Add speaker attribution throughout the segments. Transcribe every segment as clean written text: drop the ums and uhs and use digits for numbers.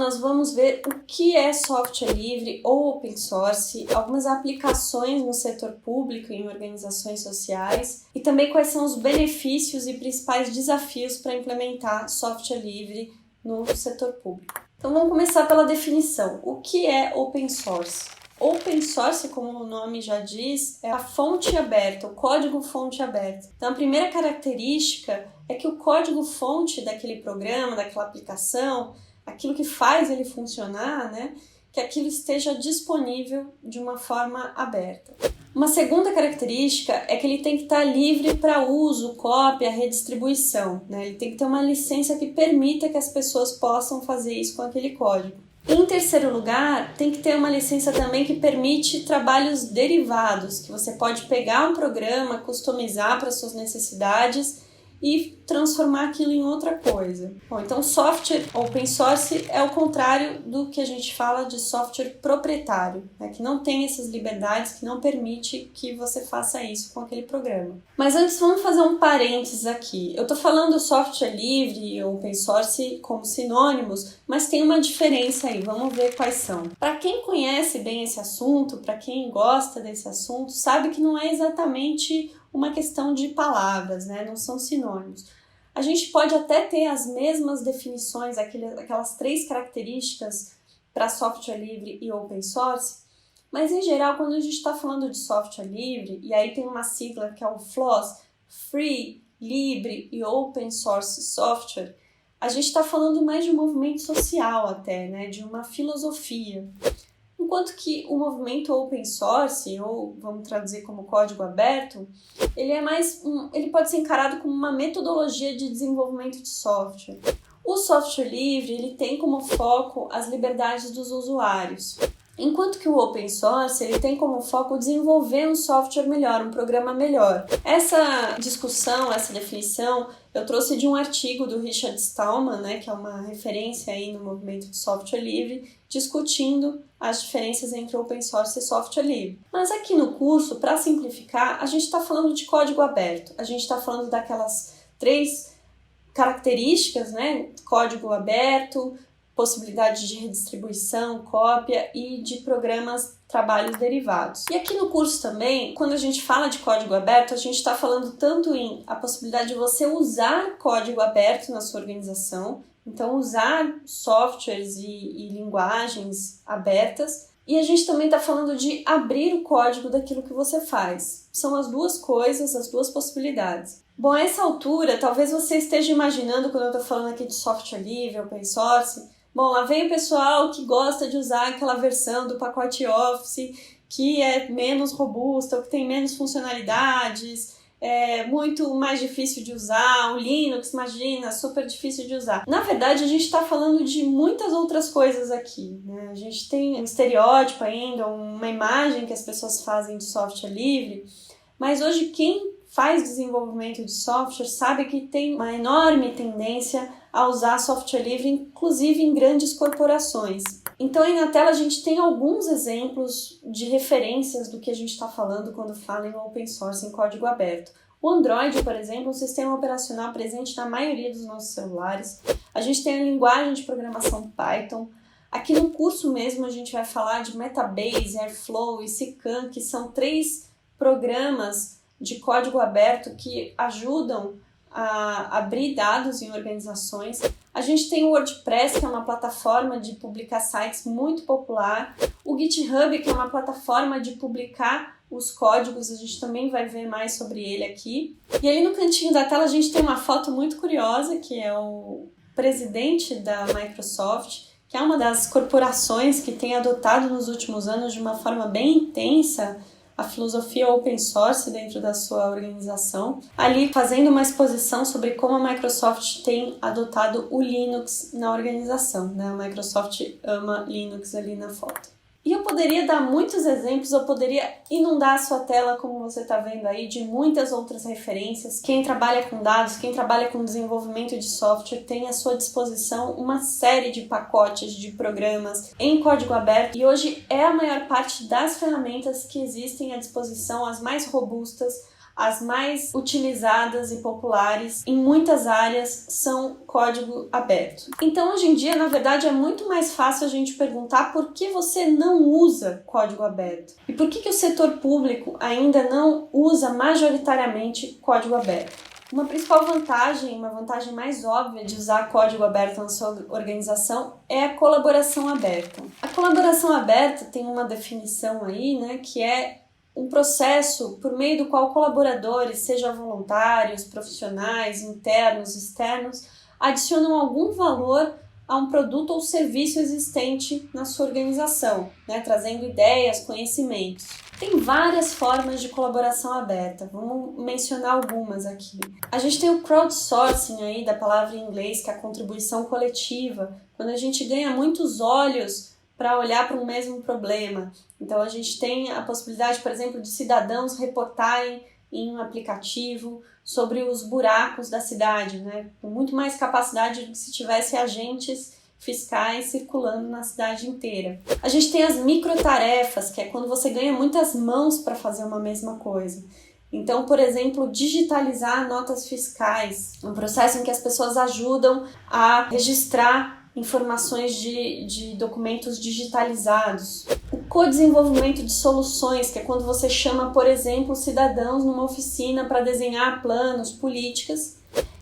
Speaker 1: nós vamos ver o que é software livre ou open source, algumas aplicações no setor público e em organizações sociais e também quais são os benefícios e principais desafios para implementar software livre no setor público. Então vamos começar pela definição. O que é open source? Open source, como o nome já diz, é a fonte aberta, o código fonte aberta. Então a primeira característica é que o código fonte daquele programa, daquela aplicação, aquilo que faz ele funcionar, que aquilo esteja disponível de uma forma aberta. Uma segunda característica é que ele tem que estar livre para uso, cópia, redistribuição. Ele tem que ter uma licença que permita que as pessoas possam fazer isso com aquele código. Em terceiro lugar, tem que ter uma licença também que permite trabalhos derivados, que você pode pegar um programa, customizar para suas necessidades e transformar aquilo em outra coisa. Bom, então software open source é o contrário do que a gente fala de software proprietário, que não tem essas liberdades, que não permite que você faça isso com aquele programa. Mas antes vamos fazer um parênteses aqui. Eu estou falando software livre e open source como sinônimos, mas tem uma diferença aí, vamos ver quais são. Para quem conhece bem esse assunto, para quem gosta desse assunto, sabe que não é exatamente uma questão de palavras, não são sinônimos. A gente pode até ter as mesmas definições, aquelas 3 características para software livre e open source, mas em geral, quando a gente está falando de software livre, e aí tem uma sigla que é o FLOSS, Free, Libre e Open Source Software, a gente está falando mais de um movimento social até, de uma filosofia. Enquanto que o movimento open source, ou vamos traduzir como código aberto, ele pode ser encarado como uma metodologia de desenvolvimento de software. O software livre ele tem como foco as liberdades dos usuários, enquanto que o open source ele tem como foco desenvolver um software melhor, um programa melhor. Essa discussão, essa definição, eu trouxe de um artigo do Richard Stallman, que é uma referência aí no movimento de software livre, discutindo as diferenças entre open source e software livre. Mas aqui no curso, para simplificar, a gente está falando de código aberto. A gente está falando daquelas 3 características, código aberto, possibilidade de redistribuição, cópia e de programas, trabalhos derivados. E aqui no curso também, quando a gente fala de código aberto, a gente está falando tanto em a possibilidade de você usar código aberto na sua organização, então usar softwares e linguagens abertas, e a gente também está falando de abrir o código daquilo que você faz. São as duas coisas, as duas possibilidades. Bom, a essa altura, talvez você esteja imaginando, quando eu estou falando aqui de software livre, open source, bom, lá vem o pessoal que gosta de usar aquela versão do pacote Office que é menos robusta, ou que tem menos funcionalidades, é muito mais difícil de usar, o Linux, imagina, super difícil de usar. Na verdade, a gente está falando de muitas outras coisas aqui, A gente tem um estereótipo ainda, uma imagem que as pessoas fazem de software livre, mas hoje quem faz desenvolvimento de software sabe que tem uma enorme tendência a usar software livre, inclusive em grandes corporações. Então aí na tela a gente tem alguns exemplos de referências do que a gente está falando quando fala em open source, em código aberto. O Android, por exemplo, é um sistema operacional presente na maioria dos nossos celulares. A gente tem a linguagem de programação Python. Aqui no curso mesmo a gente vai falar de Metabase, Airflow e CKAN, que são 3 programas de código aberto que ajudam a abrir dados em organizações. A gente tem o WordPress, que é uma plataforma de publicar sites muito popular. O GitHub, que é uma plataforma de publicar os códigos, a gente também vai ver mais sobre ele aqui. E ali no cantinho da tela a gente tem uma foto muito curiosa, que é o presidente da Microsoft, que é uma das corporações que tem adotado nos últimos anos de uma forma bem intensa a filosofia open source dentro da sua organização, ali fazendo uma exposição sobre como a Microsoft tem adotado o Linux na organização, A Microsoft ama Linux ali na foto. E eu poderia dar muitos exemplos, eu poderia inundar a sua tela, como você está vendo aí, de muitas outras referências. Quem trabalha com dados, quem trabalha com desenvolvimento de software, tem à sua disposição uma série de pacotes de programas em código aberto. E hoje é a maior parte das ferramentas que existem à disposição, as mais robustas, as mais utilizadas e populares em muitas áreas são código aberto. Então, hoje em dia, na verdade, é muito mais fácil a gente perguntar por que você não usa código aberto. E por que o setor público ainda não usa majoritariamente código aberto? Uma principal vantagem, uma vantagem mais óbvia de usar código aberto na sua organização é a colaboração aberta. A colaboração aberta tem uma definição aí, né, que é um processo por meio do qual colaboradores, sejam voluntários, profissionais, internos, externos, adicionam algum valor a um produto ou serviço existente na sua organização, né, trazendo ideias, conhecimentos. Tem várias formas de colaboração aberta, vamos mencionar algumas aqui. A gente tem o crowdsourcing aí, da palavra em inglês, que é a contribuição coletiva, quando a gente ganha muitos olhos para olhar para um mesmo problema. Então a gente tem a possibilidade, por exemplo, de cidadãos reportarem em um aplicativo sobre os buracos da cidade, né? Com muito mais capacidade do que se tivesse agentes fiscais circulando na cidade inteira. A gente tem as microtarefas, que é quando você ganha muitas mãos para fazer uma mesma coisa. Então, por exemplo, digitalizar notas fiscais, um processo em que as pessoas ajudam a registrar informações de documentos digitalizados. O co-desenvolvimento de soluções, que é quando você chama, por exemplo, cidadãos numa oficina para desenhar planos, políticas.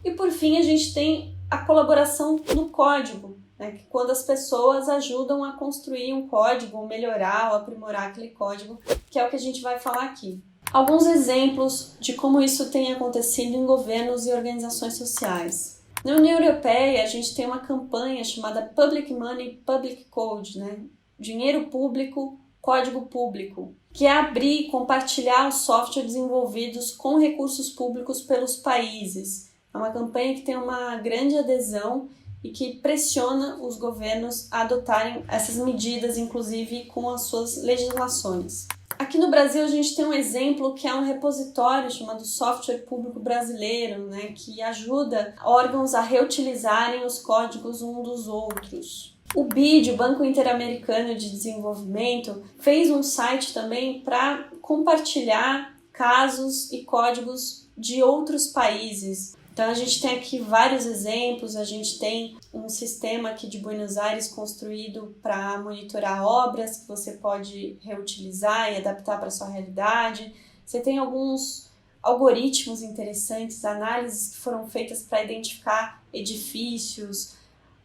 Speaker 1: E, por fim, a gente tem a colaboração no código, né, que quando as pessoas ajudam a construir um código, ou melhorar ou aprimorar aquele código, que é o que a gente vai falar aqui. Alguns exemplos de como isso tem acontecido em governos e organizações sociais. Na União Europeia, a gente tem uma campanha chamada Public Money, Public Code, né? Dinheiro público, código público, que é abrir e compartilhar os softwares desenvolvidos com recursos públicos pelos países. É uma campanha que tem uma grande adesão e que pressiona os governos a adotarem essas medidas, inclusive com as suas legislações. Aqui no Brasil a gente tem um exemplo que é um repositório chamado Software Público Brasileiro, né, que ajuda órgãos a reutilizarem os códigos um dos outros. O BID, o Banco Interamericano de Desenvolvimento, fez um site também para compartilhar casos e códigos de outros países. Então a gente tem aqui vários exemplos, a gente tem um sistema aqui de Buenos Aires construído para monitorar obras que você pode reutilizar e adaptar para a sua realidade. Você tem alguns algoritmos interessantes, análises que foram feitas para identificar edifícios,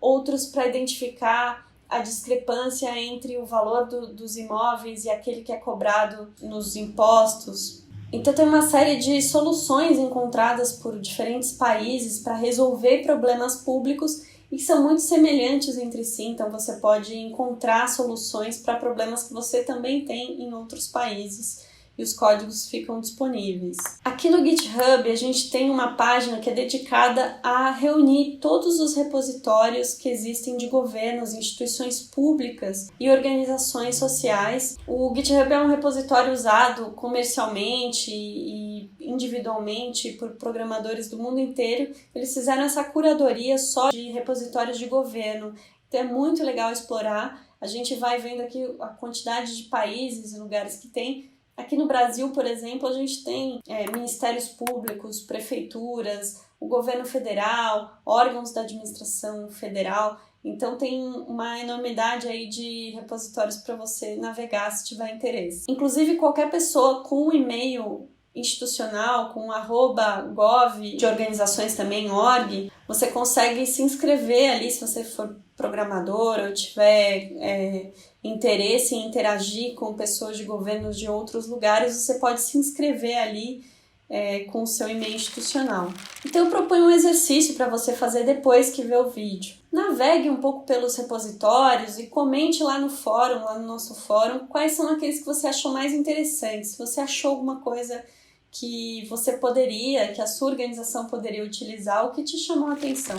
Speaker 1: outros para identificar a discrepância entre o valor dos imóveis e aquele que é cobrado nos impostos. Então tem uma série de soluções encontradas por diferentes países para resolver problemas públicos e que são muito semelhantes entre si, então você pode encontrar soluções para problemas que você também tem em outros países e os códigos ficam disponíveis. Aqui no GitHub a gente tem uma página que é dedicada a reunir todos os repositórios que existem de governos, instituições públicas e organizações sociais. O GitHub é um repositório usado comercialmente e individualmente por programadores do mundo inteiro. Eles fizeram essa curadoria só de repositórios de governo. Então é muito legal explorar. A gente vai vendo aqui a quantidade de países e lugares que tem. Aqui no Brasil, por exemplo, a gente tem ministérios públicos, prefeituras, o governo federal, órgãos da administração federal. Então tem uma enormidade aí de repositórios para você navegar se tiver interesse. Inclusive qualquer pessoa com um e-mail institucional, com @gov, de organizações também, org, você consegue se inscrever ali se você for programador ou tiver interesse em interagir com pessoas de governos de outros lugares, você pode se inscrever ali com o seu e-mail institucional. Então eu proponho um exercício para você fazer depois que vê o vídeo. Navegue um pouco pelos repositórios e comente lá no fórum, lá no nosso fórum, quais são aqueles que você achou mais interessantes. Se você achou alguma coisa que você poderia, que a sua organização poderia utilizar, ou que te chamou a atenção.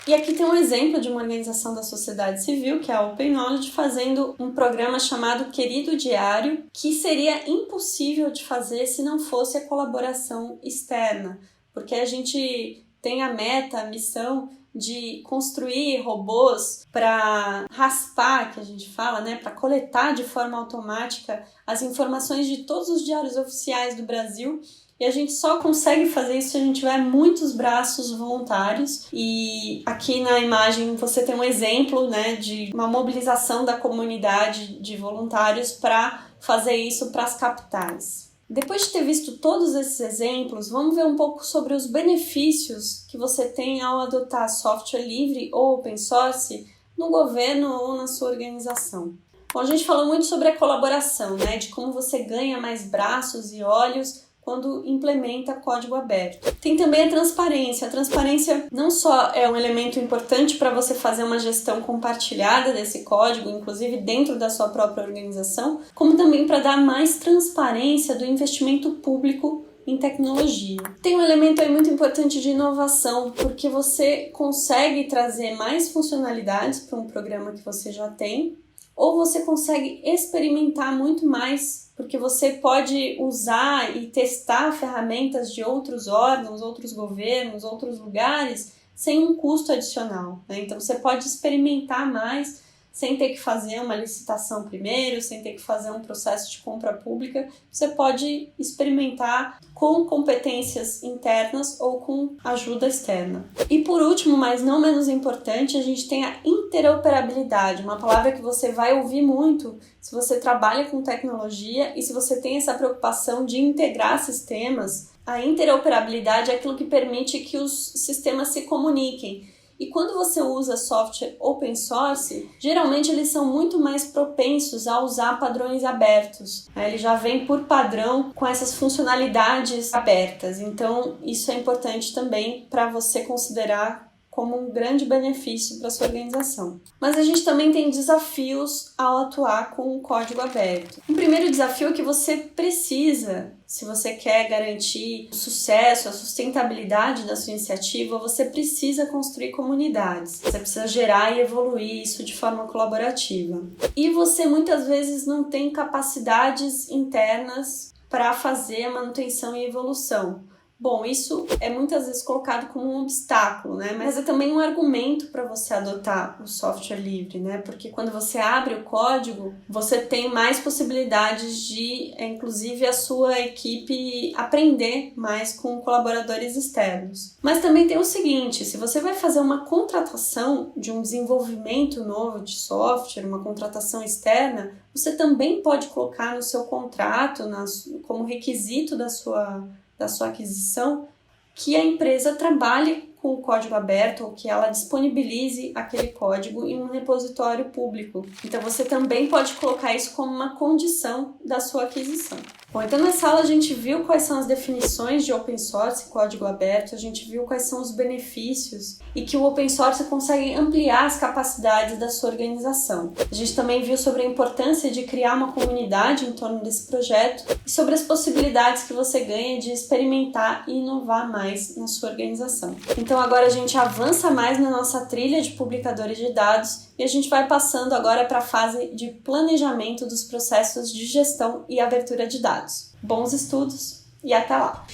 Speaker 1: E aqui tem um exemplo de uma organização da sociedade civil, que é a Open Knowledge, fazendo um programa chamado Querido Diário, que seria impossível de fazer se não fosse a colaboração externa, porque a gente tem a meta, a missão de construir robôs para raspar, que a gente fala, né, para coletar de forma automática as informações de todos os diários oficiais do Brasil, e a gente só consegue fazer isso se a gente tiver muitos braços voluntários. E aqui na imagem você tem um exemplo, né, de uma mobilização da comunidade de voluntários para fazer isso para as capitais. Depois de ter visto todos esses exemplos, vamos ver um pouco sobre os benefícios que você tem ao adotar software livre ou open source no governo ou na sua organização. Bom, a gente falou muito sobre a colaboração, né, de como você ganha mais braços e olhos quando implementa código aberto. Tem também a transparência. A transparência não só é um elemento importante para você fazer uma gestão compartilhada desse código, inclusive dentro da sua própria organização, como também para dar mais transparência do investimento público em tecnologia. Tem um elemento aí muito importante de inovação, porque você consegue trazer mais funcionalidades para um programa que você já tem, ou você consegue experimentar muito mais, porque você pode usar e testar ferramentas de outros órgãos, outros governos, outros lugares, sem um custo adicional, né? Então você pode experimentar mais sem ter que fazer uma licitação primeiro, sem ter que fazer um processo de compra pública. Você pode experimentar com competências internas ou com ajuda externa. E por último, mas não menos importante, a gente tem a interoperabilidade, uma palavra que você vai ouvir muito se você trabalha com tecnologia e se você tem essa preocupação de integrar sistemas. A interoperabilidade é aquilo que permite que os sistemas se comuniquem. E quando você usa software open source, geralmente eles são muito mais propensos a usar padrões abertos. Ele já vem por padrão com essas funcionalidades abertas. Então, isso é importante também para você considerar como um grande benefício para a sua organização. Mas a gente também tem desafios ao atuar com o código aberto. O primeiro desafio é que você precisa, se você quer garantir o sucesso, a sustentabilidade da sua iniciativa, você precisa construir comunidades. Você precisa gerar e evoluir isso de forma colaborativa. E você muitas vezes não tem capacidades internas para fazer a manutenção e evolução. Bom, isso é muitas vezes colocado como um obstáculo, né? Mas é também um argumento para você adotar o software livre, né? Porque quando você abre o código, você tem mais possibilidades de, inclusive, a sua equipe aprender mais com colaboradores externos. Mas também tem o seguinte, se você vai fazer uma contratação de um desenvolvimento novo de software, uma contratação externa, você também pode colocar no seu contrato, como requisito da sua aquisição, que a empresa trabalhe com o código aberto ou que ela disponibilize aquele código em um repositório público. Então você também pode colocar isso como uma condição da sua aquisição. Bom, então nessa aula a gente viu quais são as definições de open source e código aberto, a gente viu quais são os benefícios e que o open source consegue ampliar as capacidades da sua organização. A gente também viu sobre a importância de criar uma comunidade em torno desse projeto e sobre as possibilidades que você ganha de experimentar e inovar mais na sua organização. Então agora a gente avança mais na nossa trilha de publicadores de dados e a gente vai passando agora para a fase de planejamento dos processos de gestão e abertura de dados. Bons estudos e até lá!